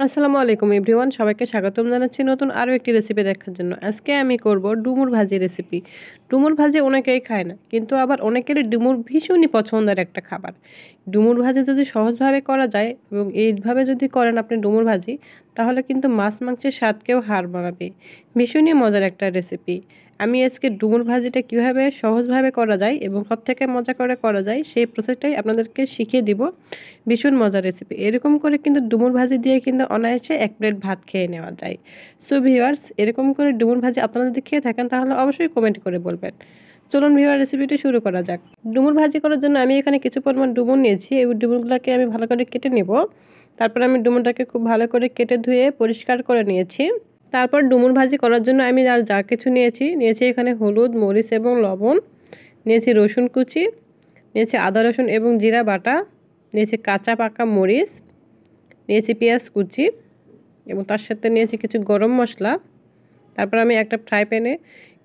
আসসালামু আলাইকুম এভরিওয়ান, সবাইকে স্বাগতম জানাচ্ছি নতুন আরও একটি রেসিপি দেখার জন্য। আজকে আমি করব ডুমুর ভাজি রেসিপি। ডুমুর ভাজি অনেকেই খায় না, কিন্তু আবার অনেকেরই ডুমুর ভীষণই পছন্দের একটা খাবার। ডুমুর ভাজি যদি সহজভাবে করা যায় এবং এইভাবে যদি করেন আপনি ডুমুর ভাজি, তাহলে কিন্তু মাছ মাংসের স্বাদকেও হার বাড়াবে। ভীষণই মজার একটা রেসিপি। আমি আজকে ডুমুর ভাজিটা কীভাবে সহজভাবে করা যায় এবং সবথেকে মজা করে করা যায় সেই প্রসেসটাই আপনাদেরকে শিখিয়ে দিব। ভীষণ মজার রেসিপি। এরকম করে কিন্তু ডুমুর ভাজি দিয়ে কিন্তু অনায়াসে 1 প্লেট ভাত খেয়ে নেওয়া যায়। সো ভিউয়ার্স, এরকম করে ডুমুর ভাজি আপনারা যদি খেয়ে থাকেন তাহলে অবশ্যই কমেন্ট করে বলবেন। চলুন ভিউয়ার, রেসিপিটি শুরু করা যাক। ডুমুর ভাজি করার জন্য আমি এখানে কিছু পরিমাণ ডুমুর নিয়েছি। এই ডুমুরগুলোকে আমি ভালো করে কেটে নেব। তারপর আমি ডুমুরটাকে খুব ভালো করে কেটে ধুয়ে পরিষ্কার করে নিয়েছি। তারপর ডুমুর ভাজি করার জন্য আমি আর যা কিছু নিয়েছি এখানে হলুদ, মরিচ এবং লবণ, নিয়েছি রসুন কুচি, নিয়েছি আদা রসুন এবং জিরা বাটা, নিয়েছি কাঁচা পাকা মরিচ, নিয়েছি পেঁয়াজ কুচি এবং তার সাথে নিয়েছি কিছু গরম মশলা। তারপর আমি একটা ফ্রাই প্যানে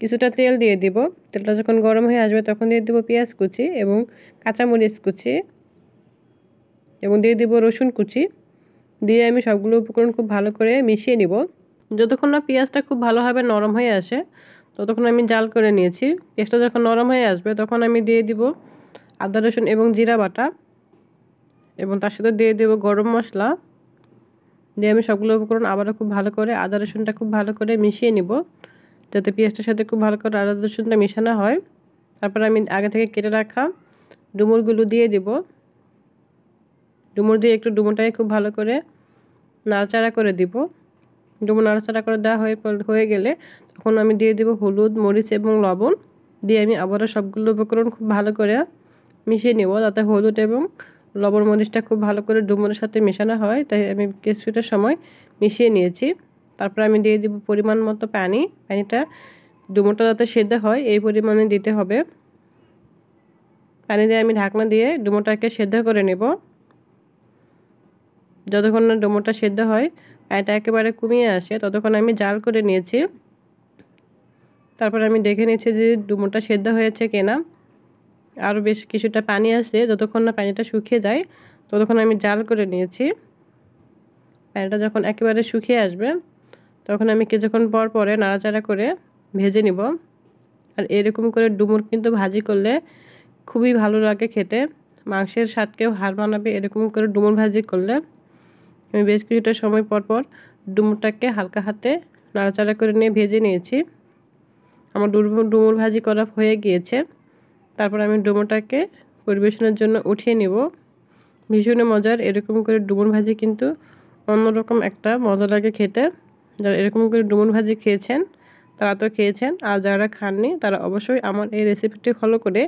কিছুটা তেল দিয়ে দিব। তেলটা যখন গরম হয়ে আসবে তখন দিয়ে দিব পেঁয়াজ কুচি এবং কাঁচা মরিচ কুচি এবং দিয়ে দিব রসুন কুচি। দিয়ে আমি সবগুলো উপকরণ খুব ভালো করে মিশিয়ে নিব। যতক্ষণ না পেঁয়াজটা খুব ভালোভাবে নরম হয়ে আসে ততক্ষণ আমি জাল করে নিয়েছি। পেঁয়াজটা যখন নরম হয়ে আসবে তখন আমি দিয়ে দিব আদা রসুন এবং জিরা বাটা এবং তার সাথে দিয়ে দেবো গরম মশলা। দিয়ে আমি সবগুলো উপকরণ আবারও খুব ভালো করে আদা রসুনটা খুব ভালো করে মিশিয়ে নিব, যাতে পেঁয়াজটার সাথে খুব ভালো করে আদা রসুনটা মেশানো হয়। তারপর আমি আগে থেকে কেটে রাখা ডুমুরগুলো দিয়ে দিব। ডুমুর দিয়ে একটু ডুমুরটাকে খুব ভালো করে নাড়াচাড়া করে দিব। ডুমুর নাড়াচাড়া করে দেওয়া হয়ে গেলে তখন আমি দিয়ে দিব হলুদ, মরিচ এবং লবণ। দিয়ে আমি আবারও সবগুলো উপকরণ খুব ভালো করে মিশিয়ে নেব, যাতে হলুদ এবং লবণ মরিচটা খুব ভালো করে ডুমুরের সাথে মেশানো হয়। তাই আমি কিছুটা সময় মিশিয়ে নিয়েছি। তারপর আমি দিয়ে দিব পরিমাণ মতো পানি। পানিটা ডুমুরটা যাতে সেদ্ধ হয় এই পরিমাণে দিতে হবে। পানি দিয়ে আমি ঢাকনা দিয়ে ডুমুরটাকে সেদ্ধ করে নেব। যতক্ষণ না ডুমুরটা সেদ্ধ হয়, পানিটা একেবারে কমিয়ে আসে, ততক্ষণ আমি জাল করে নিয়েছি। তারপর আমি দেখে নিয়েছি যে ডুমুরটা সেদ্ধ হয়েছে কিনা। আরও বেশ কিছুটা পানি আছে, যতক্ষণ না পানিটা শুকিয়ে যায় ততক্ষণ আমি জাল করে নিয়েছি। পানিটা যখন একেবারে শুকিয়ে আসবে তখন আমি কিছুক্ষণ পর পরে নাড়াচাড়া করে ভেজে নিব। আর এরকম করে ডুমুর কিন্তু ভাজি করলে খুবই ভালো লাগে খেতে, মাংসের স্বাদকেও হার মানাবে। এরকম করে ডুমুর ভাজি করলে আমি বেশ কিছুটা সময় পর পর ডুমুরটাকে হালকা হাতে নাড়াচাড়া করে নিয়ে ভেজে নিয়েছি। আমার ডুমুর ভাজি করা হয়ে গিয়েছে। তারপর আমি ডুমুরটাকে পরিবেশনের জন্য উঠিয়ে নিব। ভীষণ মজার এরকম করে ডুমুর ভাজি, কিন্তু অন্যরকম একটা মজা লাগে খেতে। যারা এরকম করে ডুমুর ভাজি খেয়েছেন তারা তো খেয়েছেন, আর যারা খাননি তারা অবশ্যই আমার এই রেসিপিটি ফলো করে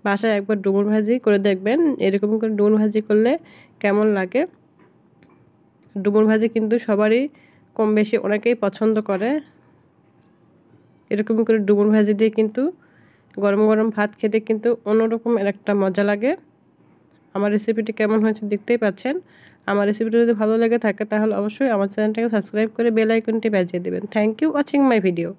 বাসায় একবার ডুমুর ভাজি করে দেখবেন এরকম করে ডুমুর ভাজি করলে কেমন লাগে। ডুমুর ভাজি কিন্তু সবারই কম বেশি অনেকেই পছন্দ করে। এরকম করে ডুমুর ভাজি দিয়ে কিন্তু গরম গরম ভাত খেতে কিন্তু অন্যরকম একটা মজা লাগে। আমার রেসিপিটি কেমন হয়েছে দেখতেই পাচ্ছেন। আমার রেসিপিটি যদি ভালো লেগে থাকে তাহলে অবশ্যই আমার চ্যানেলটাকে সাবস্ক্রাইব করে বেল আইকনটি বাজিয়ে দেবেন। Thank you watching my video.